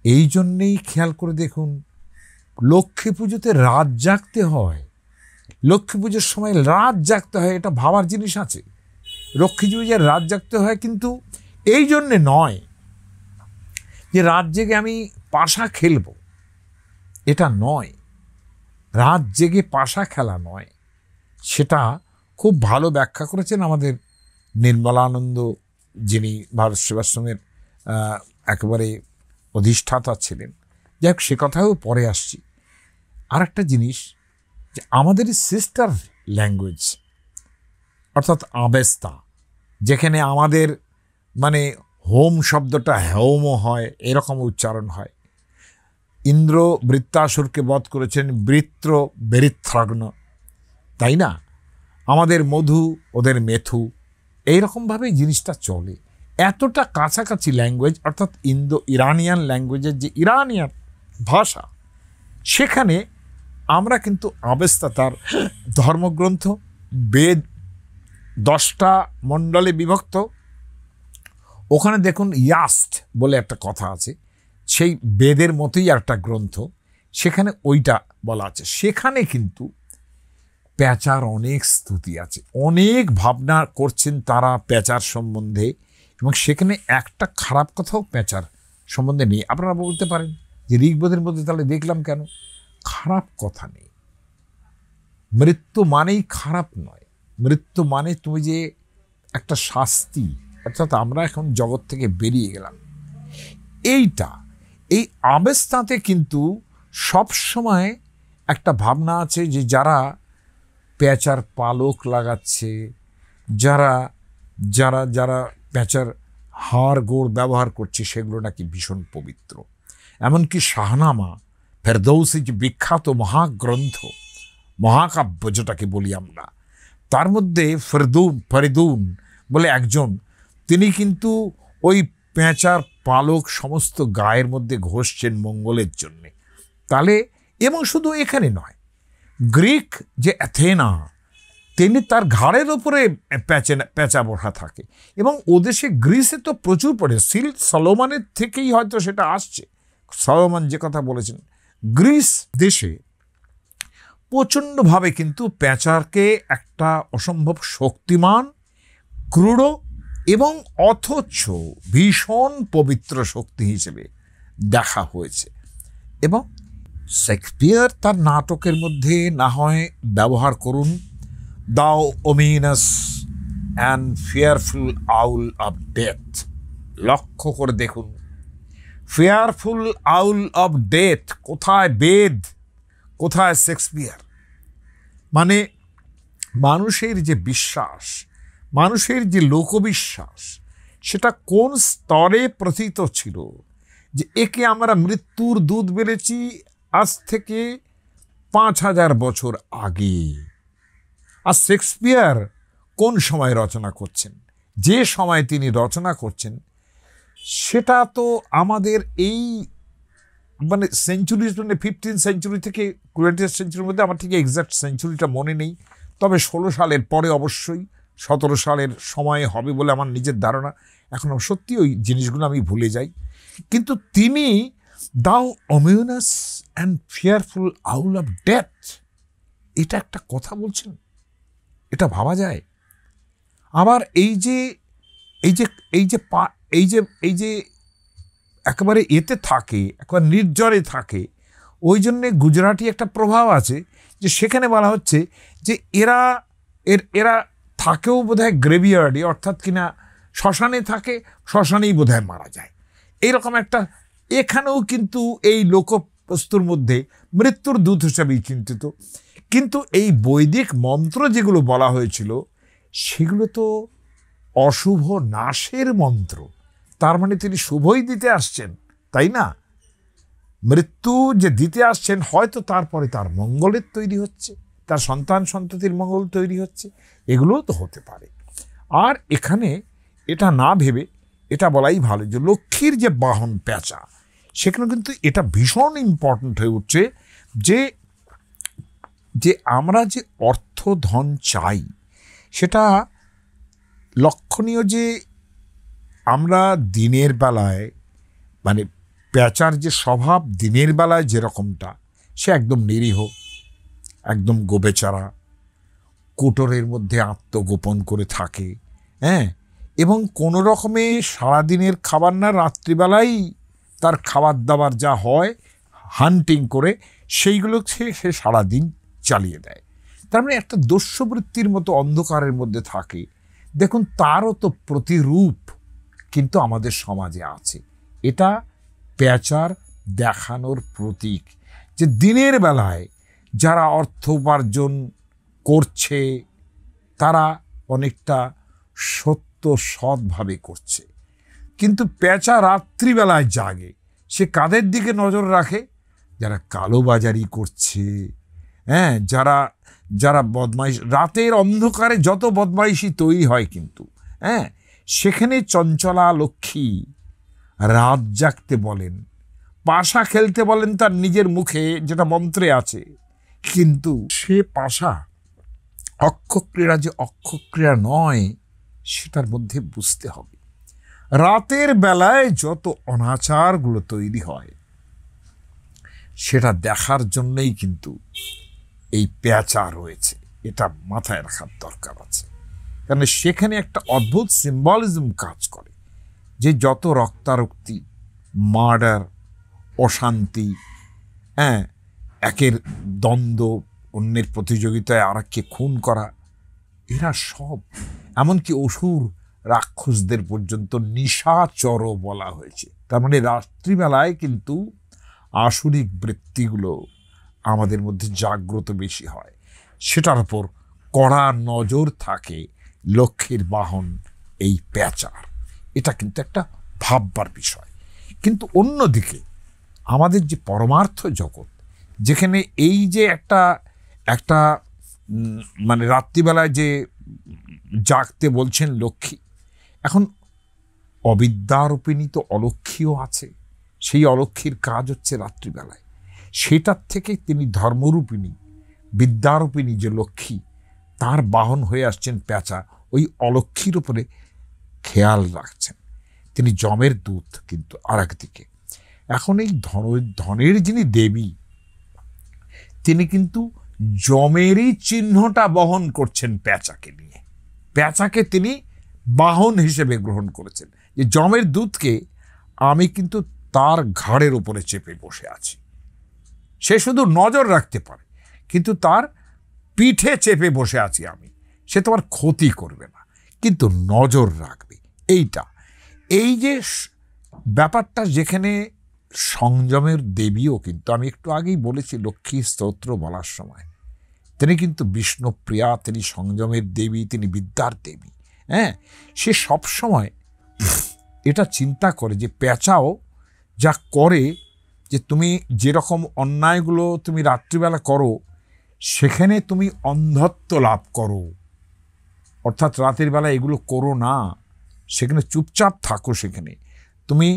Speaker 1: এই জন্যেই খেয়াল করে দেখুন, লক্ষ্মী পুজোতে রাত জাগতে হয়। লক্ষ্মী পুজোর সময় রাত জাগতে হয়, এটা ভাবার জিনিস আছে। লক্ষ্মী পুজোর রাত জাগতে হয় কিন্তু এই জন্যে নয় যে রাত জেগে আমি পাশা খেলব, এটা নয়। রাত জেগে পাশা খেলা নয়, সেটা খুব ভালো ব্যাখ্যা করেছেন আমাদের নির্মলানন্দ, যিনি ভারত সেবাশ্রমের একেবারে অধিষ্ঠাতা ছিলেন। যাই হোক, সে কথাও পরে আসছি। আর একটা জিনিস, যে আমাদের সিস্টার ল্যাঙ্গুয়েজ অর্থাৎ আবেস্তা, যেখানে আমাদের মানে হোম শব্দটা হেমও হয়, এরকম উচ্চারণ হয়। ইন্দ্র বৃত্তাসুরকে বধ করেছেন বৃত্র বেরিত্রাগ্ন, তাই না? আমাদের মধু, ওদের মেথু, এইরকমভাবেই জিনিসটা চলে। এতটা কাছাকাছি ল্যাঙ্গুয়েজ, অর্থাৎ ইন্দো ইরানিয়ান ল্যাঙ্গুয়েজের যে ইরানিয়ান ভাষা, সেখানে আমরা কিন্তু আবেস্তা, তার ধর্মগ্রন্থ বেদ 10টা মণ্ডলে বিভক্ত। ওখানে দেখুন ইয়াস্ট বলে একটা কথা আছে, সেই বেদের মতোই একটা গ্রন্থ, সেখানে ওইটা বলা আছে। সেখানে কিন্তু পেঁচার অনেক স্তুতি আছে, অনেক ভাবনা করছেন তারা পেঁচার সম্বন্ধে, এবং সেখানে একটা খারাপ কথাও পেঁচার সম্বন্ধে নেই। আপনারা বলতে পারেন যে ঋগ্বেদের মধ্যে তাহলে দেখলাম কেন? খারাপ কথা নেই। মৃত্যু মানেই খারাপ নয়। মৃত্যু মানে তুমি যে একটা শাস্তি, অর্থাৎ আমরা এখন জগৎ থেকে বেরিয়ে গেলাম, এইটা। এই আবেস্তাতে কিন্তু সবসময় একটা ভাবনা আছে যে যারা পেঁচার পালক লাগাচ্ছে, যারা যারা যারা পেঁচার হাড় গোড় ব্যবহার করছে, সেগুলো নাকি ভীষণ পবিত্র। এমনকি শাহনামা, ফেরদৌসি যে বিখ্যাত মহাগ্রন্থ, মহাকাব্য যেটাকে বলি আমরা, তার মধ্যে ফরিদুন বলে একজন, তিনি কিন্তু ওই পেঁচার পালক সমস্ত গায়ের মধ্যে ঘষছেন মঙ্গলের জন্যে। তাহলে, এবং শুধু এখানে নয়, গ্রিক যে অ্যাথেনা, তিনি তার ঘাড়ের ওপরে পেঁচা বসা থাকে, এবং ওদেশে গ্রিসে তো প্রচুর পড়ে। সলোমনের থেকেই হয়তো সেটা আসছে, সলোমন যে কথা বলেছেন। গ্রিস দেশে প্রচণ্ডভাবে কিন্তু পেঁচাকে একটা অসম্ভব শক্তিমান, ক্রূর এবং অথচ ভীষণ পবিত্র শক্তি হিসেবে দেখা হয়েছে। এবং শেক্সপিয়ার তার নাটকের মধ্যে না হয় ব্যবহার করুন thou ominous and fearful owl of death. লক্ষ্য করে দেখুন, ফিয়ারফুল আউল অফ ডেথ কোথায় বেদ, কোথায় শেক্সপিয়ার? মানে মানুষের যে বিশ্বাস, মানুষের যে লোকবিশ্বাস, সেটা কোন স্তরে প্রথিত ছিল যে একে আমরা মৃত্যুর দুধ বেড়েছি আজ থেকে 5000 বছর আগে। আর শেক্সপিয়ার কোন সময় রচনা করছেন? যে সময় তিনি রচনা করছেন সেটা তো আমাদের এই মানে সেঞ্চুরির জন্য 15th সেঞ্চুরি থেকে 20th সেঞ্চুরির মধ্যে, আমার ঠিক এক্সাক্ট সেঞ্চুরিটা মনে নেই, তবে 16 সালের পরে অবশ্যই 17 সালের সময় হবে বলে আমার নিজের ধারণা। এখন সত্যি ওই জিনিসগুলো আমি ভুলে যাই, কিন্তু তিনি thou ominous and fearful owl of death, এটা একটা কথা বলছেন, এটা ভাবা যায়। আবার এই যে এই যে এই যে এই যে এই যে একেবারে এতে থাকে, একেবারে নির্জরে থাকে, ওই জন্যে গুজরাটি একটা প্রভাব আছে যে সেখানে বলা হচ্ছে যে এরা থাকেও বোধহয় গ্রেভিয়ার্ডে, অর্থাৎ কিনা শ্মশানে থাকে, শ্মশানেই বোধহয় মারা যায়, এইরকম একটা। এখানেও কিন্তু এই লোকবস্তুর মধ্যে মৃত্যুর দূত হিসাবেই চিন্তিত। কিন্তু এই বৈদিক মন্ত্র যেগুলো বলা হয়েছিল সেগুলো তো অশুভ নাশের মন্ত্র, তার মানে তিনি শুভই দিতে আসছেন, তাই না? মৃত্যু যে দিতে আসছেন, হয়তো তারপরে তার মঙ্গলের তৈরি হচ্ছে, তার সন্তান সন্ততির মঙ্গল তৈরি হচ্ছে, এগুলোও তো হতে পারে। আর এখানে এটা না ভেবে এটা বলাই ভালো যে লক্ষ্মীর যে বাহন পেঁচা, সেখানে কিন্তু এটা ভীষণ ইম্পর্ট্যান্ট হয়ে উঠছে যে যে আমরা যে অর্থ ধন চাই, সেটা লক্ষণীয় যে আমরা দিনের বেলায়, মানে পেঁচার যে স্বভাব দিনের বেলায় যেরকমটা, সে একদম নিরীহ, একদম গোবেচারা, কোটরের মধ্যে আত্মগোপন করে থাকে, হ্যাঁ, এবং কোনো রকমে সারাদিনের খাবার না, রাত্রিবেলাই তার খাবার দাবার যা হয় হান্টিং করে সেইগুলো সে সারাদিন চালিয়ে দেয়। তার মানে একটা দস্যুবৃত্তির মতো অন্ধকারের মধ্যে থাকে। দেখুন, তারও তো প্রতিরূপ কিন্তু আমাদের সমাজে আছে। এটা পেঁচার দেখানোর প্রতীক যে দিনের বেলায় যারা অর্থ উপার্জন করছে তারা অনেকটা সত্য সৎভাবে করছে, কিন্তু পেঁচা রাত্রিবেলায় জাগে। সে কাদের দিকে নজর রাখে? যারা কালোবাজারি করছে, হ্যাঁ, যারা যারা বদমাইশ, রাতের অন্ধকারে যত বদমাইশি তৈরি হয় কিন্তু, হ্যাঁ, সেখানে চঞ্চলা লক্ষ্মী রাত জাগতে বলেন, পাশা খেলতে বলেন তার নিজের মুখে, যেটা মন্ত্রে আছে, কিন্তু সে পাশা অক্ষক্রীড়া যে অক্ষক্রীড়া নয়, সেটার মধ্যে বুঝতে হবে। রাতের বেলায় যত অনাচারগুলো তৈরি হয় সেটা দেখার জন্যই কিন্তু এই পেঁচা রয়েছে, এটা মাথায় রাখার দরকার আছে। কারণ সেখানে একটা অদ্ভুত সিম্বলিজম কাজ করে যে যত রক্তারক্তি, মার্ডার, অশান্তি, হ্যাঁ, একের দ্বন্দ্ব, অন্যের প্রতিযোগিতায় আর এককে খুন করা, এরা সব, এমনকি অসুর রাক্ষসদের পর্যন্ত নিশাচরও বলা হয়েছে। তার মানে রাত্রিবেলায় কিন্তু আসরিক বৃত্তিগুলো আমাদের মধ্যে জাগ্রত বেশি হয়। সেটার উপর কড়া নজর থাকে লক্ষ্মীর বাহন এই পেঁচার। এটা কিন্তু একটা ভাববার বিষয়। কিন্তু অন্যদিকে আমাদের যে পরমার্থ জগৎ, যেখানে এই যে একটা একটা মানে রাত্রিবেলায় যে জাগতে বলছেন লক্ষ্মী, এখন অবিদ্যারূপিণী তো অলক্ষ্মীও আছে। সেই অলক্ষ্মীর কাজ হচ্ছে রাত্রিবেলায়, সেটার থেকে তিনি ধর্মরূপিণী, বিদ্যারূপিণী যে লক্ষ্মী, তার বাহন হয়ে আসছেন পেঁচা, ওই অলক্ষ্মীর উপরে খেয়াল রাখছেন। তিনি যমের দূত কিন্তু আর একদিকে। এখন এই ধনের যিনি দেবী, তিনি কিন্তু যমেরই চিহ্নটা বহন করছেন পেঁচাকে নিয়ে। পেঁচাকে তিনি বাহন হিসেবে গ্রহণ করেছেন, যে যমের দূতকে আমি কিন্তু তার ঘাড়ের উপরে চেপে বসে আছি। সে শুধু নজর রাখতে পারে, কিন্তু তার পিঠে চেপে বসে আছি আমি। সে তোমার ক্ষতি করবে না, কিন্তু নজর রাখবে। এই যে ব্যাপারটা, যেখানে সংযমের দেবীও কিন্তু, আমি একটু আগেই বলেছি লক্ষ্মী স্তোত্র বলার সময়, তিনি কিন্তু বিষ্ণুপ্রিয়া, তিনি সংযমের দেবী, তিনি বিদ্যার দেবী। হ্যাঁ, সে সবসময় এটা চিন্তা করে যে পেঁচাও যা করে, যে তুমি যেরকম অন্যায়গুলো তুমি রাত্রিবেলা করো, সেখানে তুমি অন্ধত্ব লাভ করো, অর্থাৎ রাতের বেলা এগুলো করো না, সেখানে চুপচাপ থাকো। সেখানে তুমি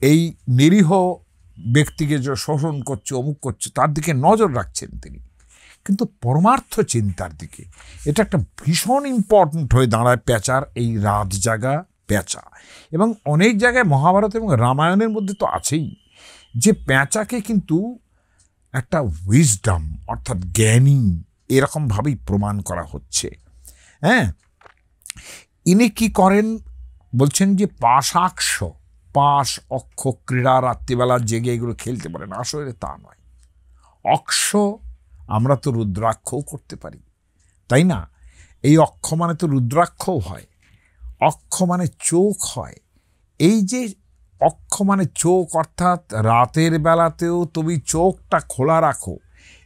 Speaker 1: এই নিরীহ ব্যক্তিকে যে শোষণ করছো, অমুক করছো, তার দিকে নজর রাখছেন তিনি। কিন্তু পরমার্থ চিন্তার দিকে এটা একটা ভীষণ ইম্পর্ট্যান্ট হয়ে দাঁড়ায় পেঁচার এই রাত জাগা পেঁচা। এবং অনেক জায়গায় মহাভারত এবং রামায়ণের মধ্যে তো আছেই যে পেঁচাকে কিন্তু একটা উইজডম, অর্থাৎ জ্ঞানী, এরকমভাবেই প্রমাণ করা হচ্ছে। হ্যাঁ, ইনি কি করেন বলছেন যে পাশাক্ষ, পাশ অক্ষ ক্রীড়া, রাত্রিবেলা জেগে এগুলো খেলতে পারেন, আসলে তা নয়। অক্ষ, আমরা তো রুদ্রাক্ষও করতে পারি, তাই না? এই অক্ষ মানে তো রুদ্রাক্ষও হয়, অক্ষ মানে চোখ হয়। এই যে অক্ষ মানে চোখ, অর্থাৎ রাতের বেলাতেও তুমি চোখটা খোলা রাখো।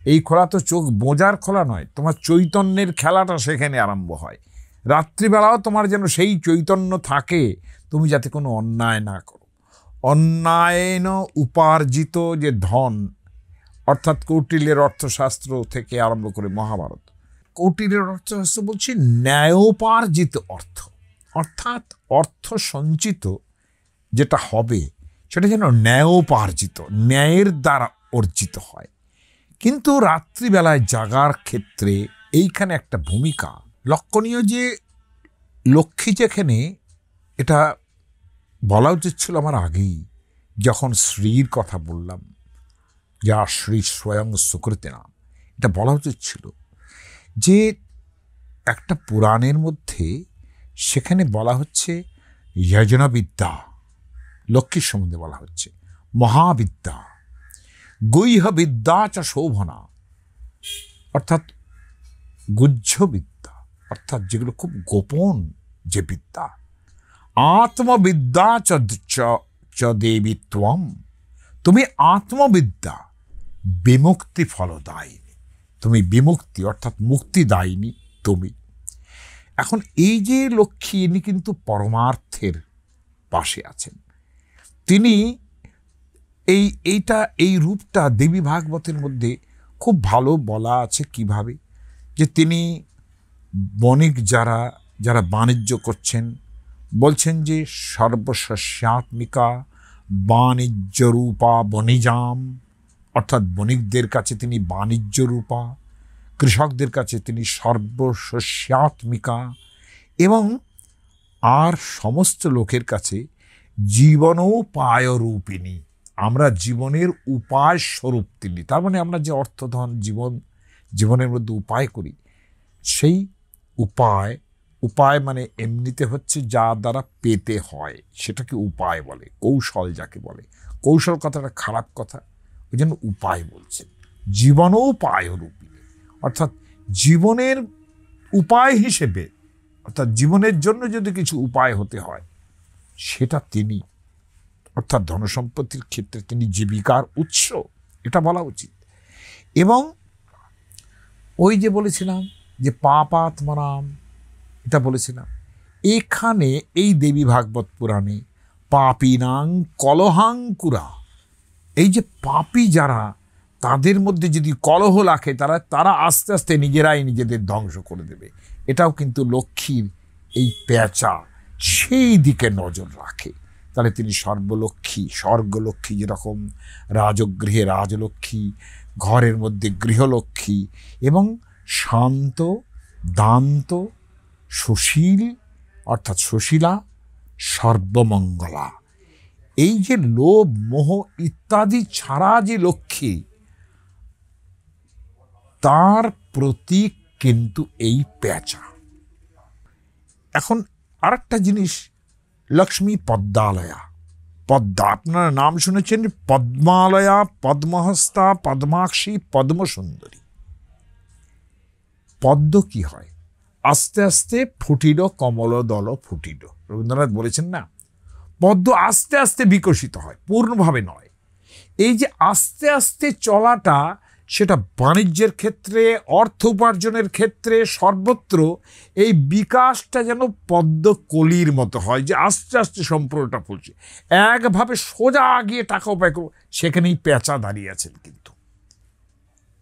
Speaker 1: এই খোলা তো চোখ বোঝার খোলা নয়, তোমার চৈতন্যের খেলাটা সেখানে আরম্ভ হয়। রাত্রিবেলাও তোমার যেন সেই চৈতন্য থাকে, তুমি যাতে কোনো অন্যায় না করো। অন্যায়েন উপার্জিত যে ধন, অর্থাৎ কৌটিল্যের অর্থশাস্ত্র থেকে আরম্ভ করে মহাভারত, কৌটিল্যের অর্থশাস্ত্র বলছে ন্যায়োপার্জিত অর্থ, অর্থাৎ অর্থ সঞ্চিত যেটা হবে সেটা যেন ন্যায়োপার্জিত, ন্যায়ের দ্বারা অর্জিত হয়। কিন্তু রাত্রিবেলায় জাগার ক্ষেত্রে এইখানে একটা ভূমিকা লক্ষণীয়, যে লক্ষ্মী যেখানে, এটা বলা উচিত ছিল আমার আগেই, যখন শ্রীর কথা বললাম, যা শ্রী স্বয়ং সুকৃতি নাম, এটা বলা উচিত ছিল যে একটা পুরাণের মধ্যে সেখানে বলা হচ্ছে যজনবিদ্যা, লক্ষ্মীর সম্বন্ধে বলা হচ্ছে মহাবিদ্যা, গৈহ বিদ্যা চ শোভনা, অর্থাৎ গুহ্য বিদ্যা, অর্থাৎ যেগুলো খুব গোপন যে বিদ্যা, আত্মবিদ্যা চ দেবী ত্বম, তুমি আত্মবিদ্যা, বিমুক্তি ফলদায়িনী, তুমি বিমুক্তি অর্থাৎ মুক্তিদায়িনী তুমি। এখন এই যে লক্ষ্মী, ইনি কিন্তু পরমার্থের পাশে আছেন। তিনি এই রূপটা দেবী ভাগবতের মধ্যে খুব ভালো বলা আছে কিভাবে, যে তিনি বণিক যারা বাণিজ্য করছেন, বলছেন যে সর্বশস্যাত্মিকা বাণিজ্য রূপা বণিজাম, অর্থাৎ বণিকদের কাছে তিনি বাণিজ্য রূপা, কৃষকদের কাছে তিনি সর্বশস্যাত্মিকা, এবং আর সমস্ত লোকের কাছে জীবনোপায় রূপিণী, আমরা জীবনের উপায় স্বরূপ তিনি। তার মানে আমরা যে অর্থধন জীবনের মধ্যে উপায় করি, সেই উপায় মানে এমনিতে হচ্ছে যা দ্বারা পেতে হয়, সেটাকে উপায় বলে, কৌশল যাকে বলে। কৌশল কথাটা খারাপ কথা, ওই জন্য উপায় বলছেন। জীবনোপায় রূপিণী, অর্থাৎ জীবনের উপায় হিসেবে, অর্থাৎ জীবনের জন্য যদি কিছু উপায় হতে হয় সেটা তিনি, অর্থাৎ ধনসম্পত্তির ক্ষেত্রে তিনি জীবিকার উৎস, এটা বলা উচিত। এবং ওই যে বলেছিলাম যে পাপাত্মনাম, এটা বলেছিলাম এখানে এই দেবী ভাগবত পুরাণে পাপিনাং কলহাঙ্কুরা, এই যে পাপী যারা, তাদের মধ্যে যদি কলহ রাখে তারা আস্তে আস্তে নিজেরাই নিজেদের ধ্বংস করে দেবে। এটাও কিন্তু লক্ষ্মীর এই পেঁচা সেই দিকে নজর রাখে। তাহলে তিনি সর্বলক্ষ্মী, স্বর্গলক্ষ্মী, যেরকম রাজগৃহে রাজলক্ষ্মী, ঘরের মধ্যে গৃহলক্ষ্মী, এবং শান্ত, দান্ত, সুশীল অর্থাৎ সুশীলা, সর্বমঙ্গলা। এই যে লোভ মোহ ইত্যাদি ছাড়া যে লক্ষ্মী, তার প্রতীক কিন্তু এই পেঁচা। এখন আরেকটা জিনিস, লক্ষ্মী পদ্মালয়া, পদ্মা, আপনারা নাম শুনেছেন, পদ্মালয়া, পদ্মহস্তা, পদ্মাক্ষী, পদ্মসুন্দরী। পদ্ম কি হয়? আস্তে আস্তে ফুটিল কমল দল ফুটিল, রবীন্দ্রনাথ বলেছেন না, পদ্ম আস্তে আস্তে বিকশিত হয়, পূর্ণভাবে নয়। এই যে আস্তে আস্তে চলাটা, সেটা বাণিজ্যের ক্ষেত্রে, অর্থ উপার্জনের ক্ষেত্রে, সর্বত্র এই বিকাশটা যেন পদ্ম কলির মতো হয়, যে আস্তে আস্তে সম্পূর্ণটা ফুলছে। একভাবে সোজা গিয়ে টাকা উপায় করবো, সেখানেই পেঁচা দাঁড়িয়ে আছেন। কিন্তু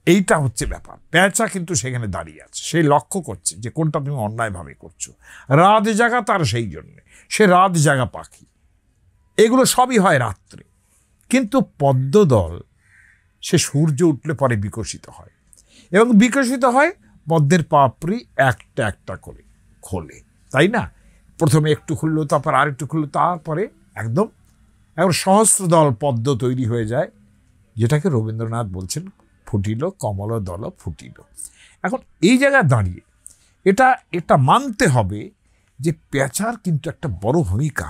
Speaker 1: এইটা হচ্ছে ব্যাপার, পেঁচা কিন্তু সেখানে দাঁড়িয়ে আছে, সে লক্ষ্য করছে যে কোনটা তুমি অন্যায়ভাবে করছো। রাত জাগা তার, সেই জন্যে সে রাত জাগা পাখি। এগুলো সবই হয় রাত্রে, কিন্তু পদ্মদল সে সূর্য উঠলে পরে বিকশিত হয়, এবং বিকশিত হয় পদ্মের পাপড়ি একটা একটা করে খোলে, তাই না? প্রথমে একটু খুললো, তারপর আর একটু খুললো, তারপরে একদম সহস্রদল পদ্ম তৈরি হয়ে যায়, যেটাকে রবীন্দ্রনাথ বলছেন ফুটিল কমল দল ফুটিল। এখন এই জায়গায় দাঁড়িয়ে এটা মানতে হবে যে পেঁচার কিন্তু একটা বড় ভূমিকা,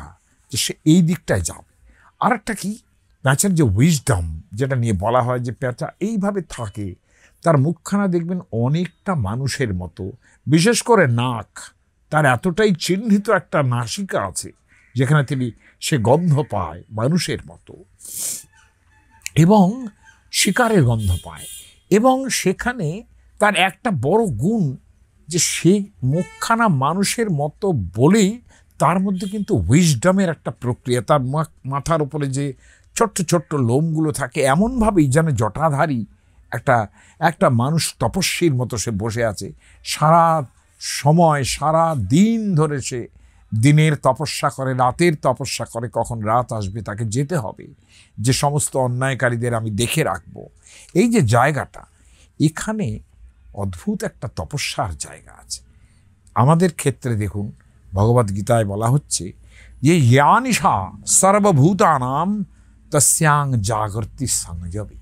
Speaker 1: যে সে এই দিকটায় যাবে। আর একটা কি, পেঁচার যে উইজডম, যেটা নিয়ে বলা হয় যে পেঁচা এইভাবে থাকে, তার মুখখানা দেখবেন অনেকটা মানুষের মতো, বিশেষ করে নাক, তার এতটাই চিহ্নিত একটা নাসিকা আছে যেখানে সে গন্ধ পায় মানুষের মতো, এবং শিকারের গন্ধ পায়। এবং সেখানে তার একটা বড় গুণ, যে সে মুখখানা মানুষের মতো বলেই তার মধ্যে কিন্তু উইজডমের একটা প্রক্রিয়া। তার মাথার উপরে যে ছোট্ট ছোট্ট লোমগুলো থাকে, এমনভাবেই যেন জটাধারী একটা একটা মানুষ তপস্বীর মতো সে বসে আছে। সারা সময় সারা দিন ধরে সে দিনের তপস্যা করে, রাতের তপস্যা করে, কখন রাত আসবে তাকে যেতে হবে, যে সমস্ত অন্যায়কারীদের আমি দেখে রাখব। এই যে জায়গাটা, এখানে অদ্ভুত একটা তপস্যার জায়গা আছে। আমাদের ক্ষেত্রে দেখুন, ভগবদ্গীতায় বলা হচ্ছে যে ইয়া নিশা সর্বভূতানাম তস্যাং জাগর্তি সংযমী।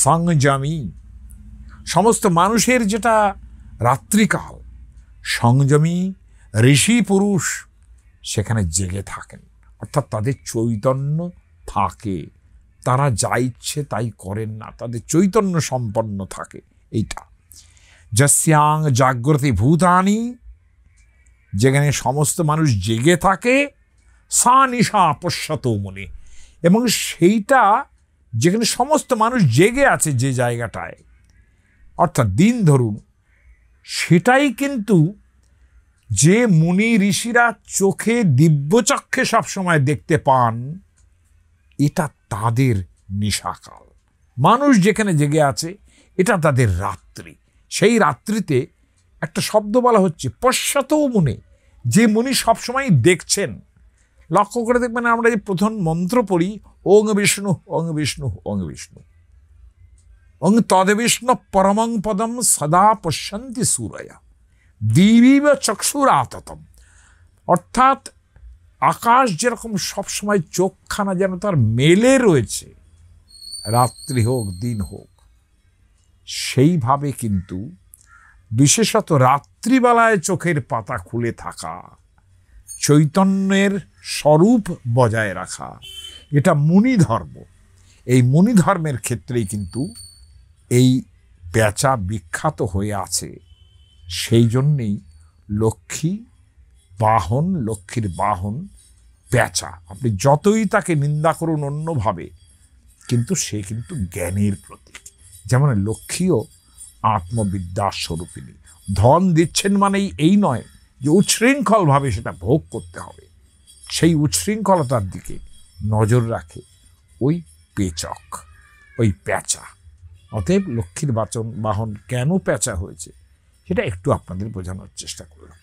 Speaker 1: সংযমী, সমস্ত মানুষের যেটা রাত্রিকাল, সংযমী ঋষি পুরুষ সেখানে জেগে থাকেন, অর্থাৎ তাদের চৈতন্য থাকে, তারা যা ইচ্ছে তাই করেন না, তাদের চৈতন্য সম্পন্ন থাকে। এইটা যস্যাং জাগ্রতি ভূতানি, যেখানে সমস্ত মানুষ জেগে থাকে, সা নিশা পশ্যত মনে, এবং সেইটা যেখানে সমস্ত মানুষ জেগে আছে যে জায়গাটায়, অর্থাৎ দিন ধরুন, সেটাই কিন্তু যে মুনি ঋষিরা চোখে দিব্যচক্ষে সবসময় দেখতে পান, এটা তাদের নিশাকাল। মানুষ যেখানে জেগে আছে এটা তাদের রাত্রি। সেই রাত্রিতে একটা শব্দ বলা হচ্ছে পশ্যত মুনে, যে মুনি সবসময় দেখছেন। লক্ষ্য করে দেখবেন, আমরা যে প্রথম মন্ত্র পড়ি, ওং বিষ্ণু ওং বিষ্ণু ওং বিষ্ণু, ওং তদ্বিষ্ণু পরমং পদম সদা পশ্যন্তি সূরয়া দিবিব চক্ষুরাততম। অর্থাৎ আকাশ যেরকম সবসময় চোখখানা যেন তার মেলে রয়েছে, রাত্রি হোক দিন হোক, সেইভাবে কিন্তু বিশেষত রাত্রিবেলায় চোখের পাতা খুলে থাকা, চৈতন্যের স্বরূপ বজায় রাখা, এটা মুনি ধর্ম। এই মুনি ধর্মের ক্ষেত্রেই কিন্তু এই পেঁচা বিখ্যাত হয়ে আছে। সেই জন্যেই লক্ষ্মীর বাহন পেঁচা। আপনি যতই তাকে নিন্দা করুন অন্যভাবে, কিন্তু সে কিন্তু জ্ঞানের প্রতীক। যেমন লক্ষ্মীও আত্মবিদ্যার স্বরূপিণী। ধন দিচ্ছেন মানেই এই নয় যে উচ্ছৃঙ্খলভাবে সেটা ভোগ করতে হবে, সেই উচ্ছৃঙ্খলতার দিকে নজর রাখে ওই পেচক, ওই পেঁচা। অতএব লক্ষ্মীর বাহন কেন পেঁচা হয়েছে সেটা একটু আপনাদের বোঝানোর চেষ্টা করলাম।